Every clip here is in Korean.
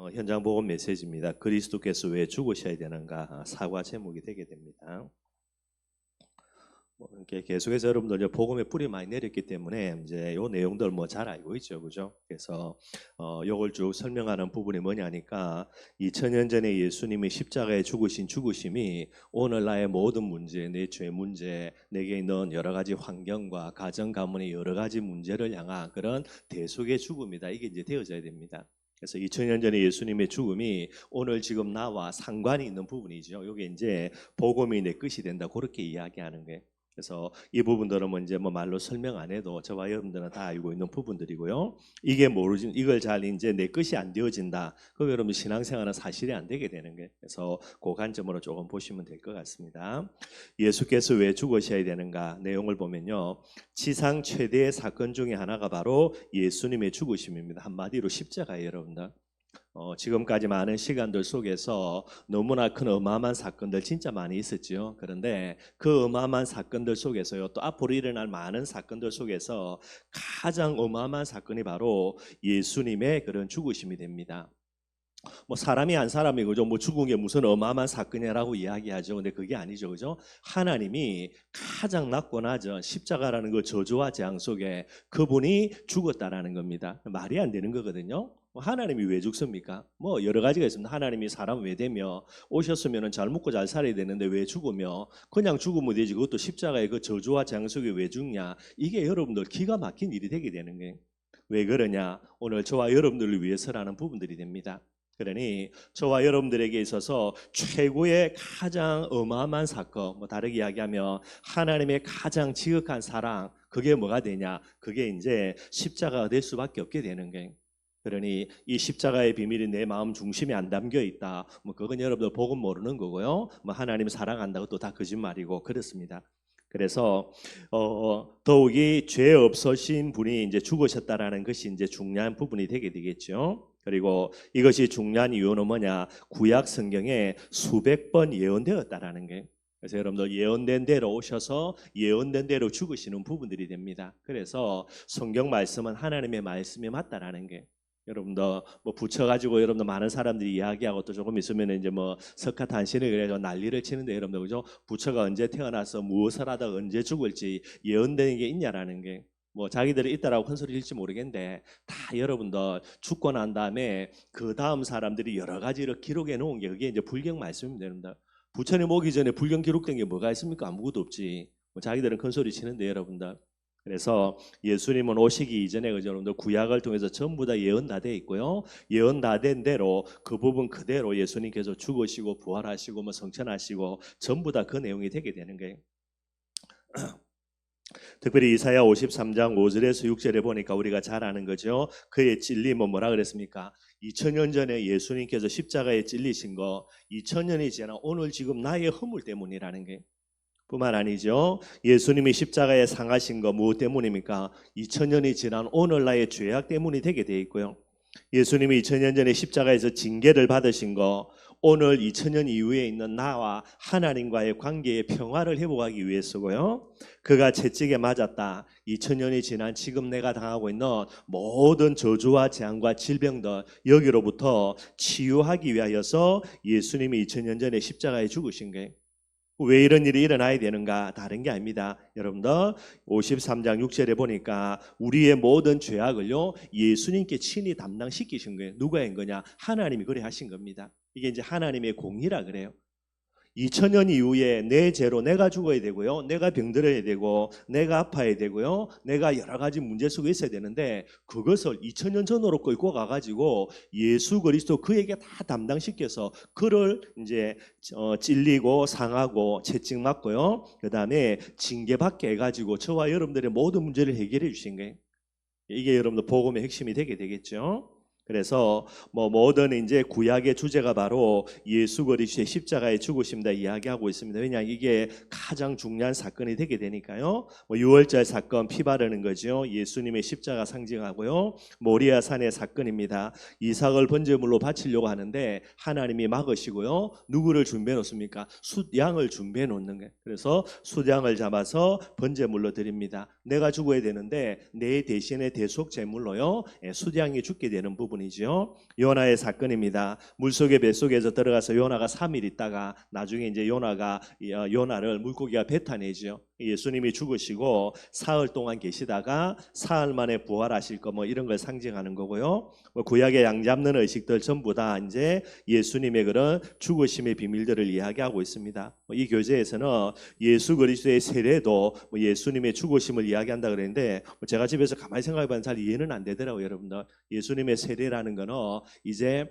현장 복음 메시지입니다. 그리스도께서 왜 죽으셔야 되는가 사과 제목이 되게 됩니다. 이렇게 계속해서 여러분들 복음에 뿌리 많이 내렸기 때문에 이제 요 내용들 잘 알고 있죠, 그죠? 그래서 요걸 쭉 설명하는 부분이 뭐냐니까 2000년 전에 예수님이 십자가에 죽으신 죽으심이 오늘 나의 모든 문제, 내 죄 문제, 내게 있는 여러 가지 환경과 가정 가문의 여러 가지 문제를 향한 그런 대속의 죽음이다. 이게 이제 되어져야 됩니다. 그래서 2000년 전에 예수님의 죽음이 오늘 지금 나와 상관이 있는 부분이죠. 이게 이제 복음이 내 끝이 된다. 그렇게 이야기하는 거예요. 그래서 이 부분들은 이제 말로 설명 안 해도 저와 여러분들은 다 알고 있는 부분들이고요. 이게 모르진 이걸 잘 이제 내 것이 안 되어진다. 그럼 여러분 신앙생활은 사실이 안 되게 되는 거예요. 그래서 그 관점으로 조금 보시면 될 것 같습니다. 예수께서 왜 죽으셔야 되는가 내용을 보면요. 지상 최대의 사건 중에 하나가 바로 예수님의 죽으심입니다. 한마디로 십자가예요, 여러분들. 지금까지 많은 시간들 속에서 너무나 큰 어마어마한 사건들 진짜 많이 있었죠. 그런데 그 어마어마한 사건들 속에서요, 또 앞으로 일어날 많은 사건들 속에서 가장 어마어마한 사건이 바로 예수님의 그런 죽으심이 됩니다. 사람이 한 사람이 그죠? 죽은 게 무슨 어마어마한 사건이라고 이야기하죠. 근데 그게 아니죠, 그죠? 하나님이 가장 낮고 낮은 십자가라는 그 저주와 재앙 속에 그분이 죽었다라는 겁니다. 말이 안 되는 거거든요. 하나님이 왜 죽습니까? 여러 가지가 있습니다. 하나님이 사람 왜 되며 오셨으면 잘 먹고 잘 살아야 되는데 왜 죽으며 그냥 죽으면 되지 그것도 십자가의 그 저주와 재앙 속에 왜 죽냐? 이게 여러분들 기가 막힌 일이 되게 되는 거예요. 왜 그러냐? 오늘 저와 여러분들을 위해서라는 부분들이 됩니다. 그러니 저와 여러분들에게 있어서 최고의 가장 어마어마한 사건, 다르게 이야기하면 하나님의 가장 지극한 사랑, 그게 뭐가 되냐? 그게 이제 십자가가 될 수밖에 없게 되는 거예요. 그러니 이 십자가의 비밀이 내 마음 중심에 안 담겨 있다. 그건 여러분들 복음 모르는 거고요. 하나님 사랑한다고 또 다 거짓말이고 그렇습니다. 그래서 더욱이 죄 없으신 분이 이제 죽으셨다라는 것이 이제 중요한 부분이 되게 되겠죠. 그리고 이것이 중요한 이유는 뭐냐? 구약 성경에 수백 번 예언되었다라는 게. 그래서 여러분들 예언된 대로 오셔서 예언된 대로 죽으시는 부분들이 됩니다. 그래서 성경 말씀은 하나님의 말씀이 맞다라는 게. 여러분들 붙여가지고 여러분들 많은 사람들이 이야기하고 또 조금 있으면 이제 석가탄신을 그래서 난리를 치는데 여러분들 그죠? 부처가 언제 태어나서 무엇을 하다 언제 죽을지 예언되는 게 있냐라는 게. 자기들이 있다라고 큰 소리 질지 모르겠는데 다 여러분들 죽고 난 다음에 그 다음 사람들이 여러 가지를 기록해 놓은 게 그게 이제 불경 말씀입니다. 여러분들 부처님 오기 전에 불경 기록된 게 뭐가 있습니까? 아무것도 없지. 자기들은 큰 소리 치는데 여러분들. 그래서 예수님은 오시기 이전에 그죠? 여러분들 구약을 통해서 전부 다 예언 다 돼 있고요. 예언 다 된 대로 그 부분 그대로 예수님께서 죽으시고 부활하시고 성천하시고 전부 다 그 내용이 되게 되는 거예요. 특별히 이사야 53장 5절에서 6절에 보니까 우리가 잘 아는 거죠. 그의 진리 뭐라 그랬습니까? 2000년 전에 예수님께서 십자가에 찔리신 거 2000년이 지나 오늘 지금 나의 허물 때문이라는 게 뿐만 아니죠. 예수님이 십자가에 상하신 거 무엇 때문입니까? 2000년이 지난 오늘 나의 죄악 때문이 되게 돼 있고요. 예수님이 2000년 전에 십자가에서 징계를 받으신 거 오늘 2000년 이후에 있는 나와 하나님과의 관계의 평화를 회복하기 위해서고요. 그가 채찍에 맞았다. 2000년이 지난 지금 내가 당하고 있는 모든 저주와 재앙과 질병들 여기로부터 치유하기 위하여서 예수님이 2000년 전에 십자가에 죽으신 거예요. 왜 이런 일이 일어나야 되는가? 다른 게 아닙니다. 여러분들 53장 6절에 보니까 우리의 모든 죄악을요 예수님께 친히 담당시키신 거예요. 누가 한 거냐? 하나님이 그래 하신 겁니다. 이게 이제 하나님의 공의라 그래요. 2000년 이후에 내 죄로 내가 죽어야 되고요. 내가 병들어야 되고 내가 아파야 되고요. 내가 여러 가지 문제 속에 있어야 되는데 그것을 2000년 전으로 끌고 가가지고 예수 그리스도 그에게 다 담당시켜서 그를 이제 찔리고 상하고 채찍 맞고요. 그 다음에 징계받게 해가지고 저와 여러분들의 모든 문제를 해결해 주신 거예요. 이게 여러분들 복음의 핵심이 되게 되겠죠. 그래서 모든 이제 구약의 주제가 바로 예수 그리스도의 십자가의 죽으심다 이야기하고 있습니다. 왜냐 이게 가장 중요한 사건이 되게 되니까요. 유월절 사건 피 바르는 거죠. 예수님의 십자가 상징하고요. 모리아 산의 사건입니다. 이삭을 번제물로 바치려고 하는데 하나님이 막으시고요. 누구를 준비해 놓습니까? 숫양을 준비해 놓는 거예요. 그래서 숫양을 잡아서 번제물로 드립니다. 내가 죽어야 되는데 내 대신에 대속 제물로요. 숫양이 죽게 되는 부분 부분이죠. 요나의 사건입니다. 물속의 뱃속에서 들어가서 요나가 3일 있다가 나중에 이제 요나를 물고기가 뱉어내죠. 예수님이 죽으시고 사흘 동안 계시다가 사흘 만에 부활하실 거 뭐 이런 걸 상징하는 거고요. 뭐 구약의 양 잡는 의식들 전부 다 이제 예수님의 그런 죽으심의 비밀들을 이야기하고 있습니다. 이 교재에서는 예수 그리스도의 세례도 예수님의 죽으심을 이야기한다 그랬는데 제가 집에서 가만히 생각해보면 잘 이해는 안 되더라고요, 여러분들. 예수님의 세례라는 거는 이제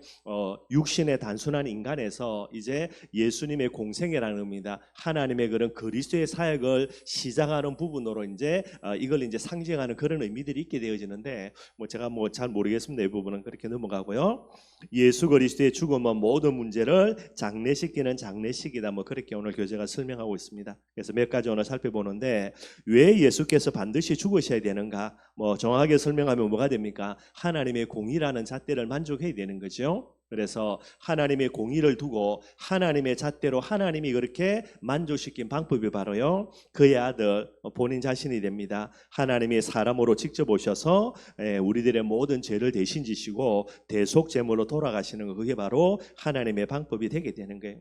육신의 단순한 인간에서 이제 예수님의 공생애라는 겁니다. 하나님의 그런 그리스도의 사역을 시작하는 부분으로 이제 이걸 이제 상징하는 그런 의미들이 있게 되어지는데 제가 잘 모르겠습니다. 이 부분은 그렇게 넘어가고요. 예수 그리스도의 죽음은 모든 문제를 장례시키는 장례식이다. 그렇게 오늘 교재가 설명하고 있습니다. 그래서 몇 가지 오늘 살펴보는데 왜 예수께서 반드시 죽으셔야 되는가? 정확하게 설명하면 뭐가 됩니까? 하나님의 공의라는 잣대를 만족해야 되는 거죠. 그래서 하나님의 공의를 두고 하나님의 잣대로 하나님이 그렇게 만족시킨 방법이 바로요 그의 아들 본인 자신이 됩니다. 하나님이 사람으로 직접 오셔서 우리들의 모든 죄를 대신 지시고 대속 제물로 돌아가시는 거, 그게 바로 하나님의 방법이 되게 되는 거예요.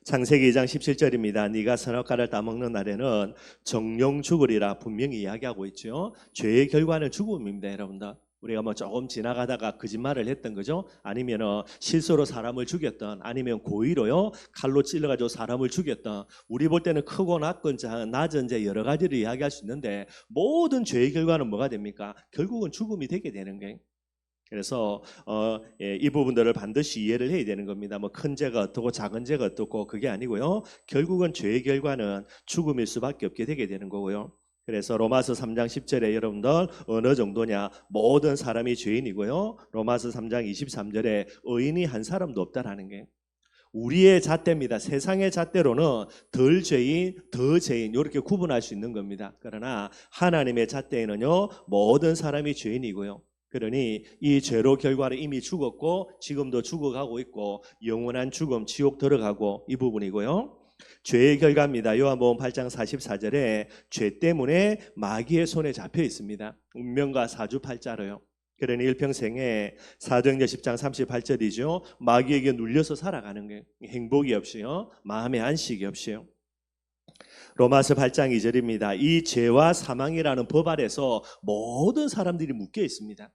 창세기 2장 17절입니다. 네가 선악과를 따먹는 날에는 정령 죽으리라 분명히 이야기하고 있죠. 죄의 결과는 죽음입니다, 여러분들. 우리가 조금 지나가다가 거짓말을 했던 거죠. 아니면 실수로 사람을 죽였던, 아니면 고의로요 칼로 찔러가지고 사람을 죽였던, 우리 볼 때는 크고 낮은 제 여러 가지를 이야기할 수 있는데 모든 죄의 결과는 뭐가 됩니까? 결국은 죽음이 되게 되는 거예요. 그래서 이 부분들을 반드시 이해를 해야 되는 겁니다. 큰 죄가 어떻고 작은 죄가 어떻고 그게 아니고요. 결국은 죄의 결과는 죽음일 수밖에 없게 되게 되는 거고요. 그래서 로마서 3장 10절에 여러분들 어느 정도냐? 모든 사람이 죄인이고요. 로마서 3장 23절에 의인이 한 사람도 없다라는 게 우리의 잣대입니다. 세상의 잣대로는 덜 죄인, 더 죄인 이렇게 구분할 수 있는 겁니다. 그러나 하나님의 잣대에는요 모든 사람이 죄인이고요. 그러니 이 죄로 결과를 이미 죽었고 지금도 죽어가고 있고 영원한 죽음 지옥 들어가고 이 부분이고요. 죄의 결과입니다. 요한복음 8장 44절에 죄 때문에 마귀의 손에 잡혀 있습니다. 운명과 사주팔자로요. 그러니 일평생에 사도행전 10장 38절이죠. 마귀에게 눌려서 살아가는 거예요. 행복이 없이요. 마음의 안식이 없이요. 로마서 8장 2절입니다. 이 죄와 사망이라는 법 아래서 모든 사람들이 묶여 있습니다.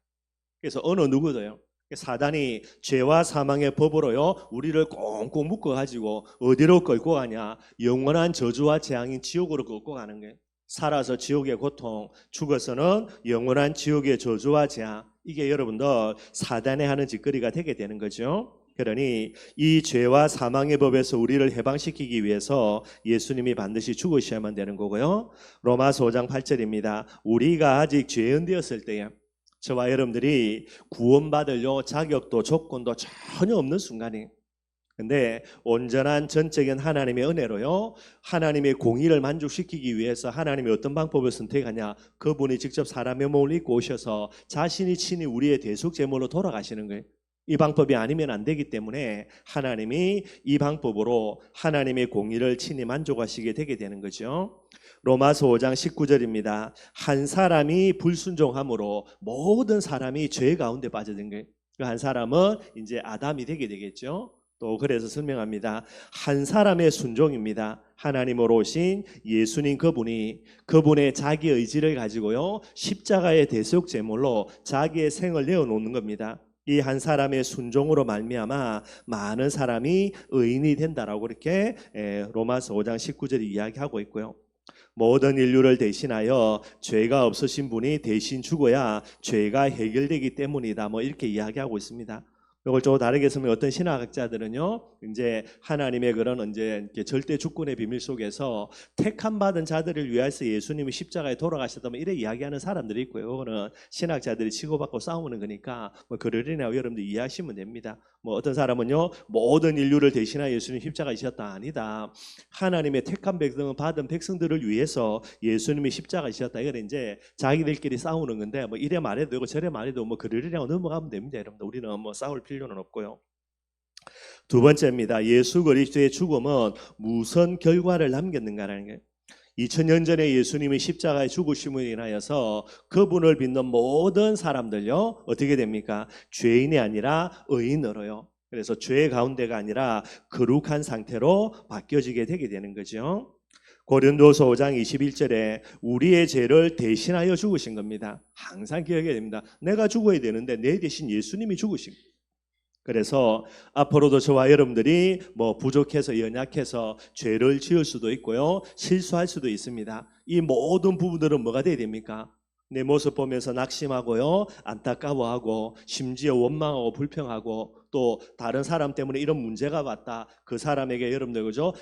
그래서 어느 누구도요. 사단이 죄와 사망의 법으로요 우리를 꽁꽁 묶어가지고 어디로 끌고 가냐? 영원한 저주와 재앙인 지옥으로 끌고 가는 거예요. 살아서 지옥의 고통, 죽어서는 영원한 지옥의 저주와 재앙. 이게 여러분들 사단에 하는 짓거리가 되게 되는 거죠. 그러니 이 죄와 사망의 법에서 우리를 해방시키기 위해서 예수님이 반드시 죽으셔야만 되는 거고요. 로마서 5장 8절입니다. 우리가 아직 죄인 되었을 때에 저와 여러분들이 구원받을 자격도 조건도 전혀 없는 순간이, 근데 온전한 전적인 하나님의 은혜로요 하나님의 공의를 만족시키기 위해서 하나님이 어떤 방법을 선택하냐? 그분이 직접 사람의 몸을 입고 오셔서 자신이 친히 우리의 대속 제물로 돌아가시는 거예요. 이 방법이 아니면 안 되기 때문에 하나님이 이 방법으로 하나님의 공의를 친히 만족하시게 되게 되는 거죠. 로마서 5장 19절입니다. 한 사람이 불순종함으로 모든 사람이 죄 가운데 빠져든 거예요. 그 한 사람은 이제 아담이 되게 되겠죠. 또 그래서 설명합니다. 한 사람의 순종입니다. 하나님으로 오신 예수님 그분의 자기 의지를 가지고요 십자가의 대속 제물로 자기의 생을 내어놓는 겁니다. 이 한 사람의 순종으로 말미암아 많은 사람이 의인이 된다라고 이렇게 로마서 5장 19절이 이야기하고 있고요. 모든 인류를 대신하여 죄가 없으신 분이 대신 죽어야 죄가 해결되기 때문이다. 이렇게 이야기하고 있습니다. 이걸 좀 다르게 쓰면 어떤 신학자들은요, 이제 하나님의 그런 이제 절대 주권의 비밀 속에서 택함 받은 자들을 위해서 예수님이 십자가에 돌아가셨다면 이래 이야기하는 사람들이 있고요. 그거는 신학자들이 치고받고 싸우는 거니까 그러려나 여러분들 이해하시면 됩니다. 어떤 사람은요, 모든 인류를 대신하여 예수님 십자가에 지셨다. 아니다. 하나님의 택함 백성을 받은 백성들을 위해서 예수님이 십자가에 지셨다. 이걸 이제 자기들끼리 싸우는 건데 이래 말해도 되고 저래 말해도 그러려고 넘어가면 됩니다. 여러분들 우리는 싸울 필요는 없고요. 두 번째입니다. 예수 그리스도의 죽음은 무슨 결과를 남겼는가라는 거예요. 2000년 전에 예수님이 십자가에 죽으심으로 인하여서 그분을 믿는 모든 사람들요 어떻게 됩니까? 죄인이 아니라 의인으로요. 그래서 죄 가운데가 아니라 거룩한 상태로 바뀌어지게 되게 되는 거죠. 고린도서 5장 21절에 우리의 죄를 대신하여 죽으신 겁니다. 항상 기억해야 됩니다. 내가 죽어야 되는데 내 대신 예수님이 죽으신 거예요. 그래서 앞으로도 저와 여러분들이 부족해서 연약해서 죄를 지을 수도 있고요. 실수할 수도 있습니다. 이 모든 부분들은 뭐가 돼야 됩니까? 내 모습 보면서 낙심하고요. 안타까워하고 심지어 원망하고 불평하고 또 다른 사람 때문에 이런 문제가 왔다. 그 사람에게 여러분들 그죠?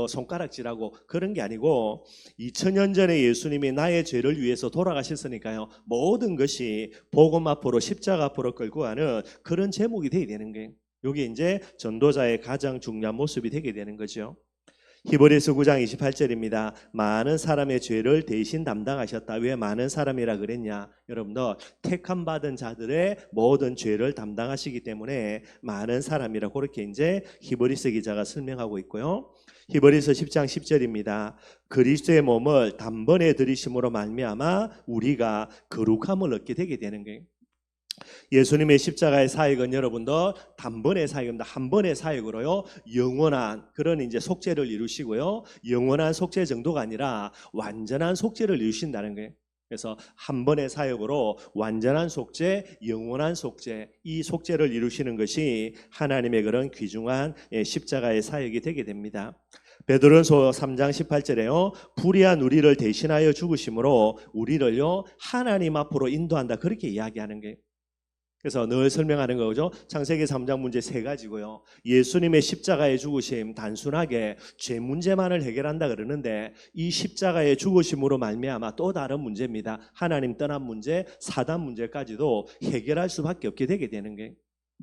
손가락질하고 그런 게 아니고 2000년 전에 예수님이 나의 죄를 위해서 돌아가셨으니까요. 모든 것이 복음 앞으로 십자가 앞으로 끌고 가는 그런 제목이 되어야 되는 거예요. 이게 이제 전도자의 가장 중요한 모습이 되게 되는 거죠. 히브리서 9장 28절입니다. 많은 사람의 죄를 대신 담당하셨다. 왜 많은 사람이라 그랬냐? 여러분들 택함 받은 자들의 모든 죄를 담당하시기 때문에 많은 사람이라 그렇게 이제 히브리서 기자가 설명하고 있고요. 히브리서 10장 10절입니다. 그리스도의 몸을 단번에 들이심으로 말미암아 우리가 거룩함을 얻게 되게 되는 거예요. 예수님의 십자가의 사역은 여러분들 단번의 사역입니다. 한 번의 사역으로요 영원한 그런 이제 속죄를 이루시고요 영원한 속죄 정도가 아니라 완전한 속죄를 이루신다는 거예요. 그래서 한 번의 사역으로 완전한 속죄, 영원한 속죄, 이 속죄를 이루시는 것이 하나님의 그런 귀중한 십자가의 사역이 되게 됩니다. 베드로전서 3장 18절에요. 불의한 우리를 대신하여 죽으심으로 우리를요 하나님 앞으로 인도한다. 그렇게 이야기하는 거예요. 그래서 늘 설명하는 거죠. 창세기 3장 문제 3가지고요. 예수님의 십자가의 죽으심 단순하게 죄 문제만을 해결한다 그러는데 이 십자가의 죽으심으로 말미암아 또 다른 문제입니다. 하나님 떠난 문제, 사단 문제까지도 해결할 수밖에 없게 되게 되는 거예요.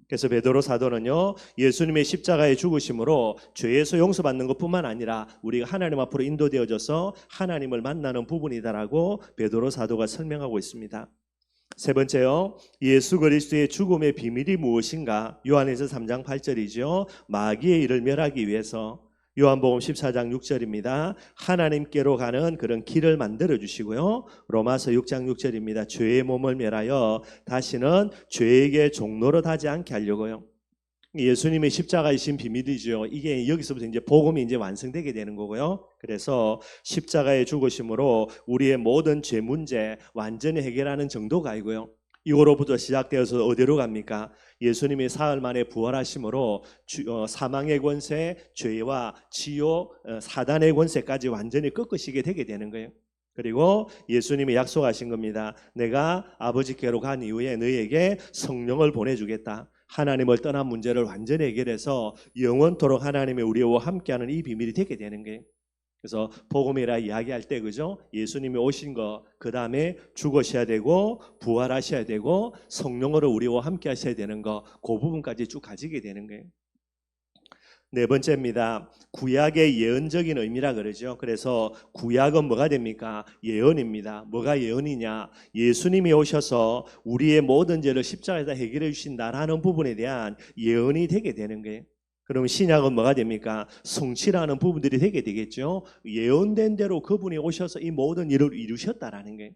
그래서 베드로 사도는요. 예수님의 십자가의 죽으심으로 죄에서 용서받는 것뿐만 아니라 우리가 하나님 앞으로 인도되어져서 하나님을 만나는 부분이다라고 베드로 사도가 설명하고 있습니다. 세 번째요. 예수 그리스도의 죽음의 비밀이 무엇인가? 요한에서 3장 8절이죠. 마귀의 일을 멸하기 위해서 요한복음 14장 6절입니다. 하나님께로 가는 그런 길을 만들어 주시고요. 로마서 6장 6절입니다. 죄의 몸을 멸하여 다시는 죄에게 종노릇 하지 않게 하려고요. 예수님의 십자가이신 비밀이죠. 이게 여기서부터 이제 복음이 이제 완성되게 되는 거고요. 그래서 십자가의 죽으심으로 우리의 모든 죄 문제 완전히 해결하는 정도가 아니고요. 이거로부터 시작되어서 어디로 갑니까? 예수님이 사흘 만에 부활하심으로 사망의 권세, 죄와 지옥, 사단의 권세까지 완전히 꺾으시게 되게 되는 거예요. 그리고 예수님이 약속하신 겁니다. 내가 아버지께로 간 이후에 너희에게 성령을 보내주겠다. 하나님을 떠난 문제를 완전히 해결해서 영원토록 하나님의 우리와 함께하는 이 비밀이 되게 되는 거예요. 그래서 복음이라 이야기할 때 그죠? 예수님이 오신 거 그다음에 죽으셔야 되고 부활하셔야 되고 성령으로 우리와 함께 하셔야 되는 거 그 부분까지 쭉 가지게 되는 거예요. 네 번째입니다. 구약의 예언적인 의미라 그러죠. 그래서 구약은 뭐가 됩니까? 예언입니다. 뭐가 예언이냐? 예수님이 오셔서 우리의 모든 죄를 십자가에서 해결해 주신다라는 부분에 대한 예언이 되게 되는 거예요. 그럼 신약은 뭐가 됩니까? 성취라는 부분들이 되게 되겠죠. 예언된 대로 그분이 오셔서 이 모든 일을 이루셨다라는 거예요.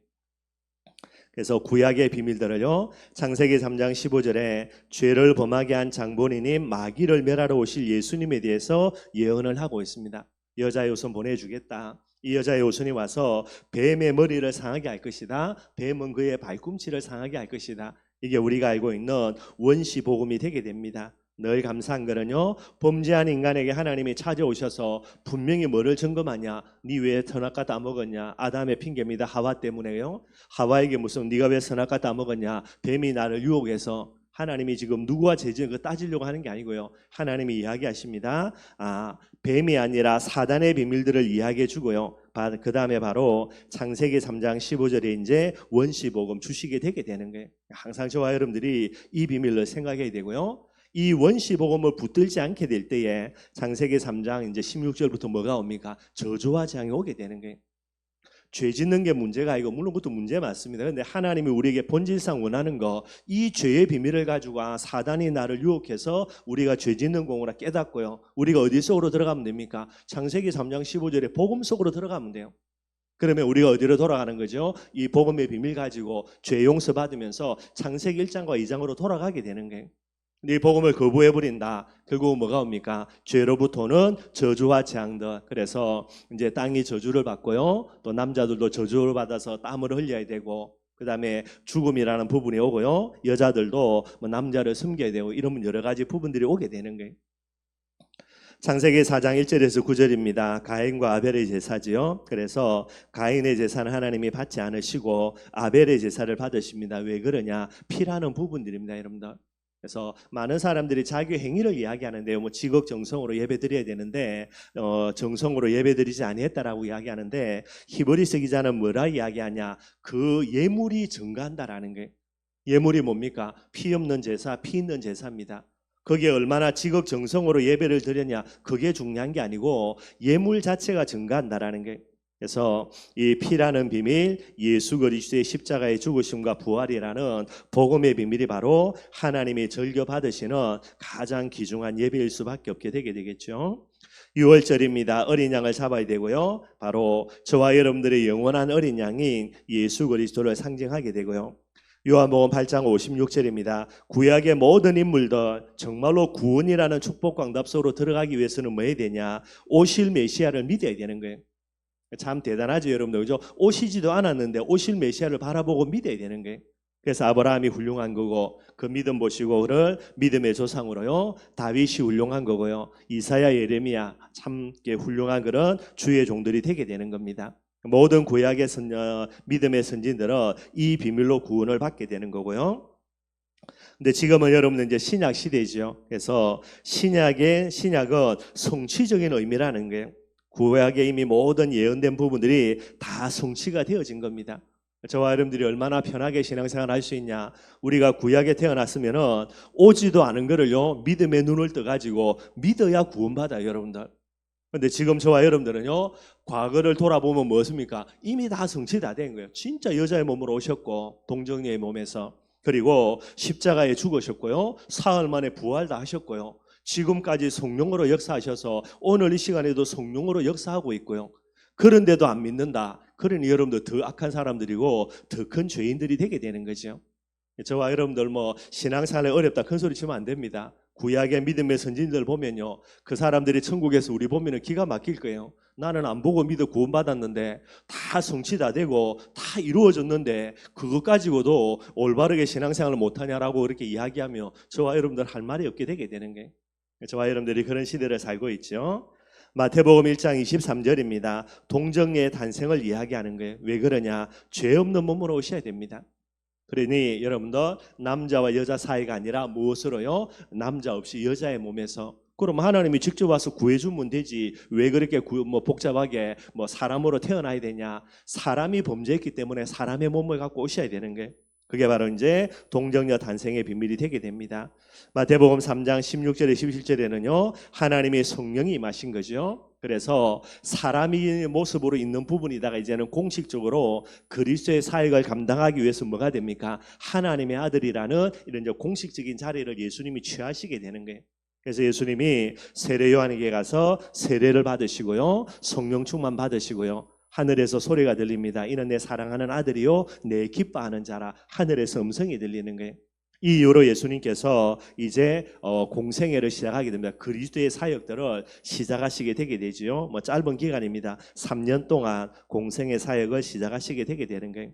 그래서 구약의 비밀들을요. 창세기 3장 15절에 죄를 범하게 한 장본인인 마귀를 멸하러 오실 예수님에 대해서 예언을 하고 있습니다. 여자의 후손 보내주겠다. 이 여자의 후손이 와서 뱀의 머리를 상하게 할 것이다. 뱀은 그의 발꿈치를 상하게 할 것이다. 이게 우리가 알고 있는 원시 복음이 되게 됩니다. 늘 감사한 거는요. 범죄한 인간에게 하나님이 찾아오셔서 분명히 뭐를 점검하냐. 네 왜 선악과 따먹었냐. 아담의 핑계입니다. 하와 때문에요. 하와에게 무슨 네가 왜 선악과 따먹었냐. 뱀이 나를 유혹해서 하나님이 지금 누구와 죄지은 거 따지려고 하는 게 아니고요. 하나님이 이야기하십니다. 뱀이 아니라 사단의 비밀들을 이야기해 주고요. 그 다음에 바로 창세기 3장 15절에 이제 원시복음 주시게 되게 되는 거예요. 항상 저와 여러분들이 이 비밀을 생각해야 되고요. 이 원시복음을 붙들지 않게 될 때에 창세기 3장 이제 16절부터 뭐가 옵니까? 저주와 재앙이 오게 되는 거예요. 죄 짓는 게 문제가 아니고 물론 그것도 문제 맞습니다. 그런데 하나님이 우리에게 본질상 원하는 거 이 죄의 비밀을 가지고 사단이 나를 유혹해서 우리가 죄 짓는 공으로 깨닫고요. 우리가 어디 속으로 들어가면 됩니까? 창세기 3장 15절에 복음 속으로 들어가면 돼요. 그러면 우리가 어디로 돌아가는 거죠? 이 복음의 비밀 가지고 죄 용서 받으면서 창세기 1장과 2장으로 돌아가게 되는 거예요. 근데 이 복음을 거부해버린다. 결국 뭐가 옵니까? 죄로부터는 저주와 재앙들. 그래서 이제 땅이 저주를 받고요. 또 남자들도 저주를 받아서 땀을 흘려야 되고, 그 다음에 죽음이라는 부분이 오고요. 여자들도 뭐 남자를 숨겨야 되고, 이런 여러 가지 부분들이 오게 되는 거예요. 창세기 4장 1절에서 9절입니다. 가인과 아벨의 제사지요. 그래서 가인의 제사는 하나님이 받지 않으시고 아벨의 제사를 받으십니다. 왜 그러냐? 피라는 부분들입니다, 여러분들. 그래서 많은 사람들이 자기 행위를 이야기하는데요. 뭐 지극정성으로 예배드려야 되는데 정성으로 예배드리지 아니했다라고 이야기하는데, 히브리서 기자는 뭐라 이야기하냐? 그 예물이 증가한다라는 거예요. 예물이 뭡니까? 피 없는 제사, 피 있는 제사입니다. 거기에 얼마나 지극정성으로 예배를 드렸냐, 그게 중요한 게 아니고 예물 자체가 증가한다라는 게. 그래서 이 피라는 비밀, 예수 그리스도의 십자가의 죽으심과 부활이라는 복음의 비밀이 바로 하나님이 즐겨 받으시는 가장 귀중한 예배일 수밖에 없게 되게 되겠죠. 6월절입니다. 어린 양을 잡아야 되고요. 바로 저와 여러분들의 영원한 어린 양인 예수 그리스도를 상징하게 되고요. 요한복음 8장 56절입니다. 구약의 모든 인물들 정말로 구원이라는 축복과 응답 속으로 들어가기 위해서는 뭐 해야 되냐? 오실 메시아를 믿어야 되는 거예요. 참 대단하죠, 여러분들. 그죠? 오시지도 않았는데 오실 메시아를 바라보고 믿어야 되는 거예요. 그래서 아브라함이 훌륭한 거고, 그 믿음 보시고 그를 믿음의 조상으로요. 다윗이 훌륭한 거고요. 이사야, 예레미야 참 훌륭한 그런 주의 종들이 되게 되는 겁니다. 모든 구약의 믿음의 선진들은 이 비밀로 구원을 받게 되는 거고요. 근데 지금은 여러분들 이제 신약 시대죠. 그래서 신약은 성취적인 의미라는 거예요. 구약에 이미 모든 예언된 부분들이 다 성취가 되어진 겁니다. 저와 여러분들이 얼마나 편하게 신앙생활 할 수 있냐? 우리가 구약에 태어났으면은 오지도 않은 거를요, 믿음의 눈을 떠가지고 믿어야 구원받아요, 여러분들. 근데 지금 저와 여러분들은요, 과거를 돌아보면 무엇입니까? 이미 다 성취 다 된 거예요. 진짜 여자의 몸으로 오셨고, 동정녀의 몸에서, 그리고 십자가에 죽으셨고요, 사흘 만에 부활 다 하셨고요, 지금까지 성령으로 역사하셔서 오늘 이 시간에도 성령으로 역사하고 있고요. 그런데도 안 믿는다. 그러니 여러분들 더 악한 사람들이고 더 큰 죄인들이 되게 되는 거죠. 저와 여러분들 뭐 신앙생활이 어렵다 큰 소리 치면 안 됩니다. 구약의 믿음의 선진들 보면요, 그 사람들이 천국에서 우리 보면은 기가 막힐 거예요. 나는 안 보고 믿어 구원받았는데 다 성취 다 되고 다 이루어졌는데 그것 가지고도 올바르게 신앙생활을 못하냐라고 그렇게 이야기하며 저와 여러분들 할 말이 없게 되게 되는 거예요. 저와 여러분들이 그런 시대를 살고 있죠. 마태복음 1장 23절입니다. 동정녀의 탄생을 이야기하는 거예요. 왜 그러냐? 죄 없는 몸으로 오셔야 됩니다. 그러니 여러분들 남자와 여자 사이가 아니라 무엇으로요? 남자 없이 여자의 몸에서. 그럼 하나님이 직접 와서 구해주면 되지. 왜 그렇게 복잡하게 사람으로 태어나야 되냐? 사람이 범죄했기 때문에 사람의 몸을 갖고 오셔야 되는 거예요. 그게 바로 이제 동정녀 탄생의 비밀이 되게 됩니다. 마태복음 3장 16절에 17절에는요, 하나님의 성령이 임하신 거죠. 그래서 사람의 모습으로 있는 부분이다가 이제는 공식적으로 그리스도의 사역을 감당하기 위해서 뭐가 됩니까? 하나님의 아들이라는 이런 이제 공식적인 자리를 예수님이 취하시게 되는 거예요. 그래서 예수님이 세례 요한에게 가서 세례를 받으시고요, 성령 충만 받으시고요, 하늘에서 소리가 들립니다. 이는 내 사랑하는 아들이요 내 기뻐하는 자라. 하늘에서 음성이 들리는 거예요. 이 이후로 예수님께서 이제 공생애를 시작하게 됩니다. 그리스도의 사역들을 시작하시게 되게 되지요. 짧은 기간입니다. 3년 동안 공생애 사역을 시작하시게 되게 되는 거예요.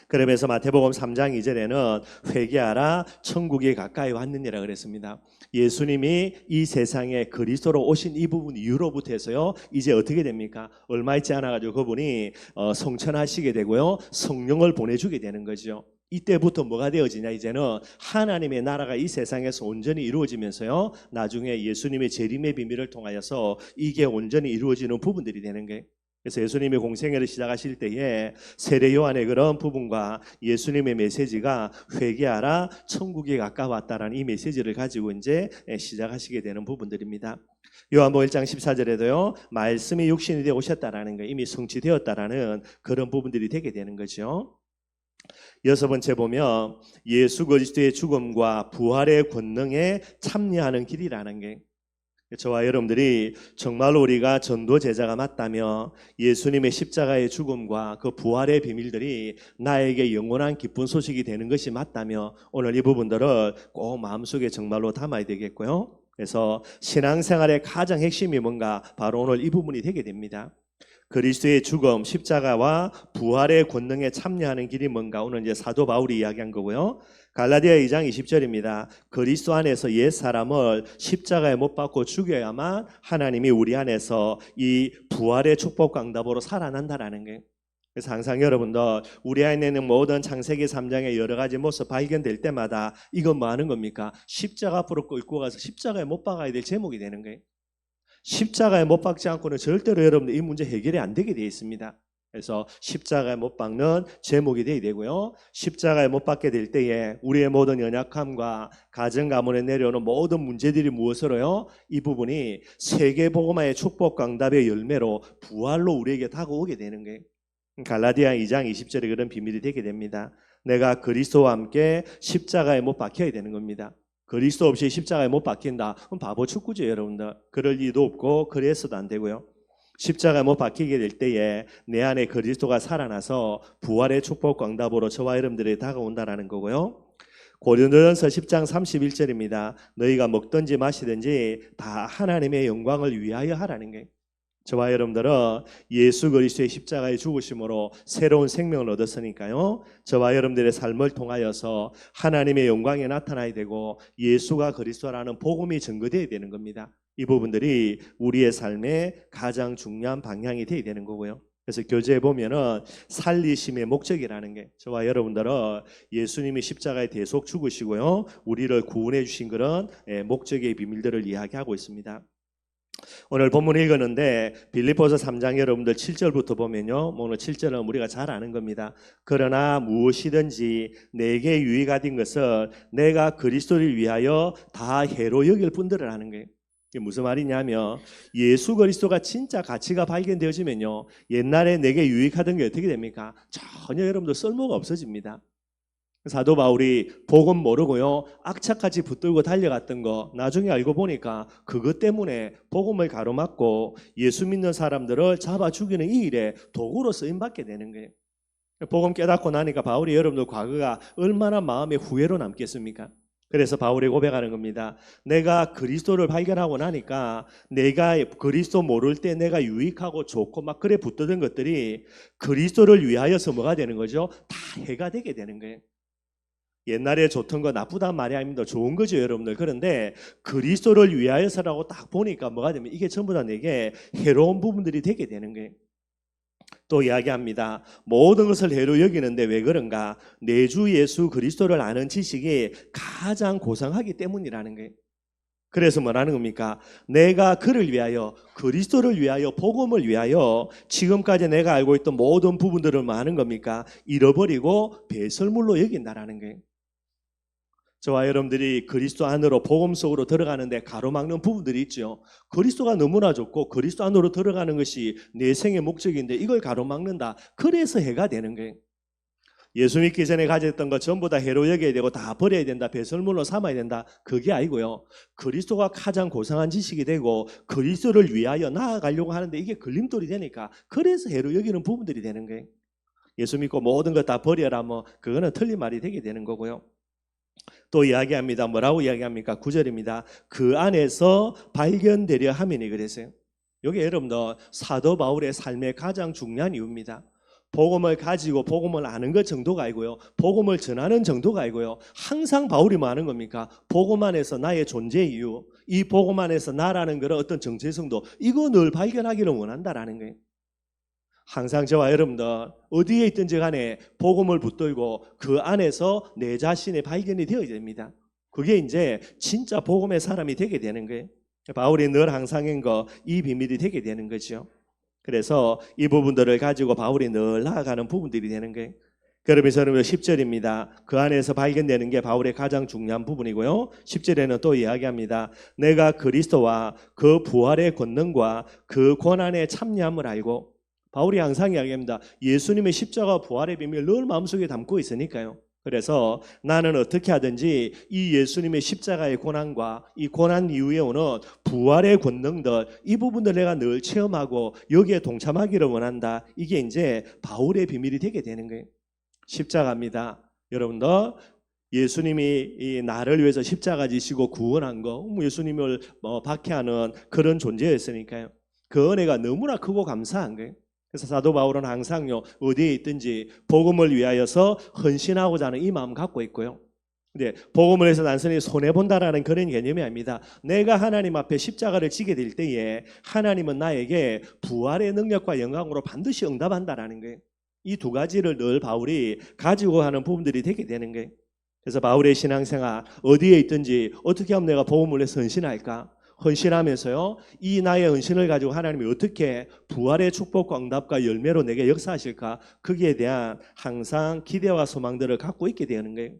그러면서 마태복음 3장 2절에는 회개하라 천국이 가까이 왔느니라 그랬습니다. 예수님이 이 세상에 그리스도로 오신 이 부분 이후로부터 해서요, 이제 어떻게 됩니까? 얼마 있지 않아가지고 그분이 성천하시게 되고요, 성령을 보내주게 되는 거죠. 이때부터 뭐가 되어지냐? 이제는 하나님의 나라가 이 세상에서 온전히 이루어지면서요, 나중에 예수님의 재림의 비밀을 통하여서 이게 온전히 이루어지는 부분들이 되는 거예요. 그래서 예수님이 공생애를 시작하실 때에 세례 요한의 그런 부분과 예수님의 메시지가 회개하라 천국이 가까웠다라는 이 메시지를 가지고 이제 시작하시게 되는 부분들입니다. 요한복음 1장 14절에도요, 말씀이 육신이 되어 오셨다라는 거, 이미 성취되었다라는 그런 부분들이 되게 되는 거죠. 여섯 번째 보면 예수 그리스도의 죽음과 부활의 권능에 참여하는 길이라는 게, 저와 여러분들이 정말로 우리가 전도 제자가 맞다며 예수님의 십자가의 죽음과 그 부활의 비밀들이 나에게 영원한 기쁜 소식이 되는 것이 맞다며 오늘 이 부분들을 꼭 마음속에 정말로 담아야 되겠고요. 그래서 신앙생활의 가장 핵심이 뭔가 바로 오늘 이 부분이 되게 됩니다. 그리스도의 죽음, 십자가와 부활의 권능에 참여하는 길이 뭔가 오늘 이제 사도 바울이 이야기한 거고요. 갈라디아 2장 20절입니다. 그리스도 안에서 옛 사람을 십자가에 못 박고 죽여야만 하나님이 우리 안에서 이 부활의 축복 강답으로 살아난다라는 거예요. 그래서 항상 여러분들 우리 안에 있는 모든 창세기 3장의 여러 가지 모습 발견될 때마다 이건 뭐 하는 겁니까? 십자가 앞으로 끌고 가서 십자가에 못 박아야 될 제목이 되는 거예요. 십자가에 못 박지 않고는 절대로 여러분들 이 문제 해결이 안 되게 되어 있습니다. 그래서 십자가에 못 박는 제목이 되어야 되고요. 십자가에 못 박게 될 때에 우리의 모든 연약함과 가정 가문에 내려오는 모든 문제들이 무엇으로요? 이 부분이 세계복음화의 축복 강답의 열매로 부활로 우리에게 다가오게 되는 거예요. 갈라디아 2장 20절에 그런 비밀이 되게 됩니다. 내가 그리스도와 함께 십자가에 못 박혀야 되는 겁니다. 그리스도 없이 십자가에 못 박힌다. 그럼 바보 축구죠, 여러분들. 그럴 리도 없고 그래서도 안 되고요. 십자가에 못 박히게 될 때에 내 안에 그리스도가 살아나서 부활의 축복 광답으로 저와 여러분들이 다가온다라는 거고요. 고린도전서 10장 31절입니다. 너희가 먹든지 마시든지 다 하나님의 영광을 위하여 하라는 거예요. 저와 여러분들은 예수 그리스도의 십자가의 죽으심으로 새로운 생명을 얻었으니까요. 저와 여러분들의 삶을 통하여서 하나님의 영광이 나타나야 되고 예수가 그리스도라는 복음이 증거되어야 되는 겁니다. 이 부분들이 우리의 삶의 가장 중요한 방향이 되어야 되는 거고요. 그래서 교재에 보면은 살리심의 목적이라는 게 저와 여러분들은 예수님이 십자가에 대속 죽으시고요. 우리를 구원해 주신 그런 목적의 비밀들을 이야기하고 있습니다. 오늘 본문 읽었는데 빌립보서 3장 여러분들 7절부터 보면요. 오늘 7절은 우리가 잘 아는 겁니다. 그러나 무엇이든지 내게 유익이 된 것을 내가 그리스도를 위하여 다 해로 여길 뿐들을 하는 거예요. 이게 무슨 말이냐면 예수 그리스도가 진짜 가치가 발견되어지면요. 옛날에 내게 유익하던 게 어떻게 됩니까? 전혀 여러분들 쓸모가 없어집니다. 사도 바울이 복음 모르고요 악착같이 붙들고 달려갔던 거 나중에 알고 보니까 그것 때문에 복음을 가로막고 예수 믿는 사람들을 잡아 죽이는 이 일에 도구로 쓰임받게 되는 거예요. 복음 깨닫고 나니까 바울이 여러분들 과거가 얼마나 마음에 후회로 남겠습니까? 그래서 바울이 고백하는 겁니다. 내가 그리스도를 발견하고 나니까 내가 그리스도 모를 때 내가 유익하고 좋고 막 그래 붙드던 것들이 그리스도를 위하여서 뭐가 되는 거죠? 다 해가 되게 되는 거예요. 옛날에 좋던 거 나쁘단 말이 아닙니다. 좋은 거죠, 여러분들. 그런데 그리스도를 위하여서라고 딱 보니까 뭐가 되면 이게 전부 다 내게 해로운 부분들이 되게 되는 거예요. 또 이야기합니다. 모든 것을 해로 여기는데 왜 그런가? 내 주 예수 그리스도를 아는 지식이 가장 고상하기 때문이라는 거예요. 그래서 뭐라는 겁니까? 내가 그를 위하여 그리스도를 위하여 복음을 위하여 지금까지 내가 알고 있던 모든 부분들을 뭐 하는 겁니까? 잃어버리고 배설물로 여긴다라는 거예요. 저와 여러분들이 그리스도 안으로 복음 속으로 들어가는데 가로막는 부분들이 있죠. 그리스도가 너무나 좋고 그리스도 안으로 들어가는 것이 내 생의 목적인데 이걸 가로막는다. 그래서 해가 되는 거예요. 예수 믿기 전에 가졌던 것 전부 다 해로 여겨야 되고 다 버려야 된다. 배설물로 삼아야 된다. 그게 아니고요. 그리스도가 가장 고상한 지식이 되고 그리스도를 위하여 나아가려고 하는데 이게 걸림돌이 되니까 그래서 해로 여기는 부분들이 되는 거예요. 예수 믿고 모든 것 다 버려라 뭐 그거는 틀린 말이 되게 되는 거고요. 또 이야기합니다. 뭐라고 이야기합니까? 9절입니다. 그 안에서 발견되려 함이니 그랬어요. 이게 여러분들 사도 바울의 삶의 가장 중요한 이유입니다. 복음을 가지고 복음을 아는 것 정도가 아니고요. 복음을 전하는 정도가 아니고요. 항상 바울이 뭐 하는 겁니까? 복음 안에서 나의 존재 이유, 이 복음 안에서 나라는 그런 어떤 정체성도 이거 늘 발견하기를 원한다라는 거예요. 항상 저와 여러분들 어디에 있든지 간에 복음을 붙들고 그 안에서 내 자신의 발견이 되어야 됩니다. 그게 이제 진짜 복음의 사람이 되게 되는 거예요. 바울이 늘 항상 한 거 이 비밀이 되게 되는 거죠. 그래서 이 부분들을 가지고 바울이 늘 나아가는 부분들이 되는 거예요. 그러면서 10절입니다. 그 안에서 발견되는 게 바울의 가장 중요한 부분이고요. 10절에는 또 이야기합니다. 내가 그리스도와 그 부활의 권능과 그 고난의 참여함을 알고 바울이 항상 이야기합니다. 예수님의 십자가 부활의 비밀을 늘 마음속에 담고 있으니까요. 그래서 나는 어떻게 하든지 이 예수님의 십자가의 고난과 이 고난 이후에 오는 부활의 권능들, 이 부분들 내가 늘 체험하고 여기에 동참하기를 원한다. 이게 이제 바울의 비밀이 되게 되는 거예요. 십자가입니다. 여러분들, 예수님이 이 나를 위해서 십자가 지시고 구원한 거, 예수님을 박해하는 그런 존재였으니까요. 그 은혜가 너무나 크고 감사한 거예요. 그래서 사도 바울은 항상요, 어디에 있든지 복음을 위하여서 헌신하고자 하는 이 마음 갖고 있고요. 근데 복음을 해서 단순히 손해본다라는 그런 개념이 아닙니다. 내가 하나님 앞에 십자가를 지게 될 때에 하나님은 나에게 부활의 능력과 영광으로 반드시 응답한다라는 거예요. 이 두 가지를 늘 바울이 가지고 하는 부분들이 되게 되는 거예요. 그래서 바울의 신앙생활 어디에 있든지 어떻게 하면 내가 복음을 위해서 헌신할까? 헌신하면서요, 이 나의 헌신을 가지고 하나님이 어떻게 부활의 축복과 응답과 열매로 내게 역사하실까? 거기에 대한 항상 기대와 소망들을 갖고 있게 되는 거예요.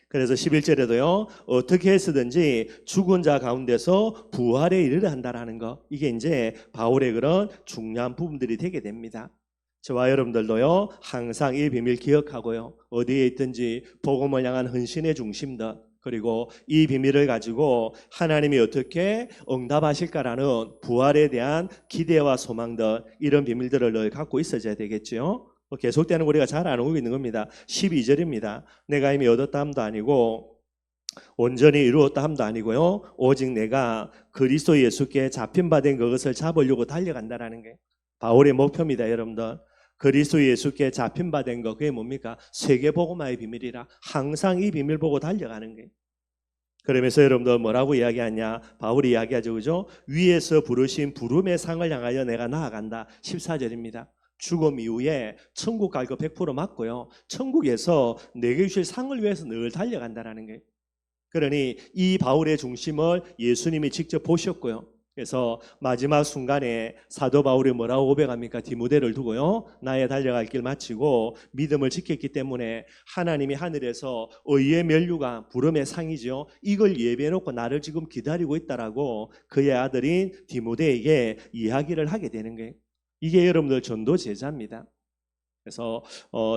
그래서 11절에도요, 어떻게 해서든지 죽은 자 가운데서 부활에 이르려 한다라는 거, 이게 이제 바울의 그런 중요한 부분들이 되게 됩니다. 저와 여러분들도요, 항상 이 비밀 기억하고요, 어디에 있든지 복음을 향한 헌신의 중심들, 그리고 이 비밀을 가지고 하나님이 어떻게 응답하실까라는 부활에 대한 기대와 소망들, 이런 비밀들을 늘 갖고 있어야 되겠죠. 계속되는 우리가 잘 알고 있는 겁니다. 12절입니다. 내가 이미 얻었다 함도 아니고 온전히 이루었다 함도 아니고요, 오직 내가 그리스도 예수께 잡힌 바 된 그것을 잡으려고 달려간다라는 게 바울의 목표입니다. 여러분들, 그리스도 예수께 잡힌 바 된 거, 그게 뭡니까? 세계복음화의 비밀이라 항상 이 비밀 보고 달려가는 거예요. 그러면서 여러분들 뭐라고 이야기하냐? 바울이 이야기하죠, 그죠? 위에서 부르신 부름의 상을 향하여 내가 나아간다. 14절입니다. 죽음 이후에 천국 갈 거 100% 맞고요, 천국에서 내게 주실 상을 위해서 늘 달려간다라는 거예요. 그러니 이 바울의 중심을 예수님이 직접 보셨고요. 그래서 마지막 순간에 사도 바울이 뭐라고 고백합니까? 디모데를 두고요, 나의 달려갈 길 마치고 믿음을 지켰기 때문에 하나님이 하늘에서 의의 면류관, 부름의 상이죠, 이걸 예배해놓고 나를 지금 기다리고 있다라고 그의 아들인 디모데에게 이야기를 하게 되는 거예요. 이게 여러분들 전도 제자입니다. 그래서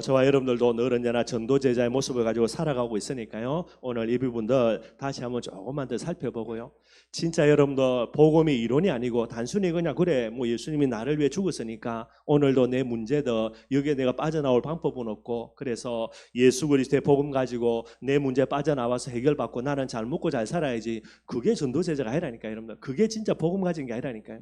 저와 여러분들도 늘 언제나 전도 제자의 모습을 가지고 살아가고 있으니까요, 오늘 이 부분들 다시 한번 조금만 더 살펴보고요, 진짜 여러분들 복음이 이론이 아니고 단순히 그냥 그래 뭐 예수님이 나를 위해 죽었으니까 오늘도 내 문제들 여기에 내가 빠져나올 방법은 없고, 그래서 예수 그리스도의 복음 가지고 내 문제 빠져나와서 해결받고 나는 잘 먹고 잘 살아야지, 그게 전도 제자가 아니라니까요. 여러분들, 그게 진짜 복음 가진 게 아니라니까요.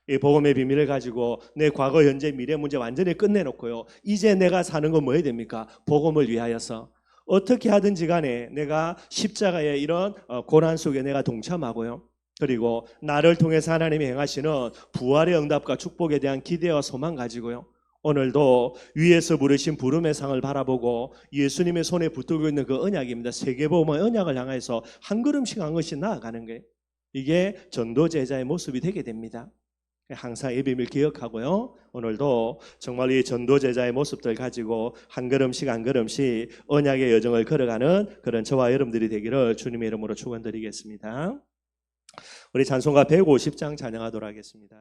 이 복음의 비밀을 가지고 내 과거, 현재, 미래 문제 완전히 끝내놓고요, 이제 내가 사는 건 뭐 해야 됩니까? 복음을 위하여서 어떻게 하든지 간에 내가 십자가의 이런 고난 속에 내가 동참하고요, 그리고 나를 통해서 하나님이 행하시는 부활의 응답과 축복에 대한 기대와 소망 가지고요, 오늘도 위에서 부르신 부름의 상을 바라보고 예수님의 손에 붙들고 있는 그 언약입니다. 세계복음의 언약을 향해서 한 걸음씩 한 걸음씩 나아가는 거예요. 이게 전도 제자의 모습이 되게 됩니다. 항상 이 비밀 기억하고요, 오늘도 정말 이 전도 제자의 모습들 가지고 한 걸음씩 한 걸음씩 언약의 여정을 걸어가는 그런 저와 여러분들이 되기를 주님의 이름으로 축원드리겠습니다. 우리 찬송가 150장 찬양하도록 하겠습니다.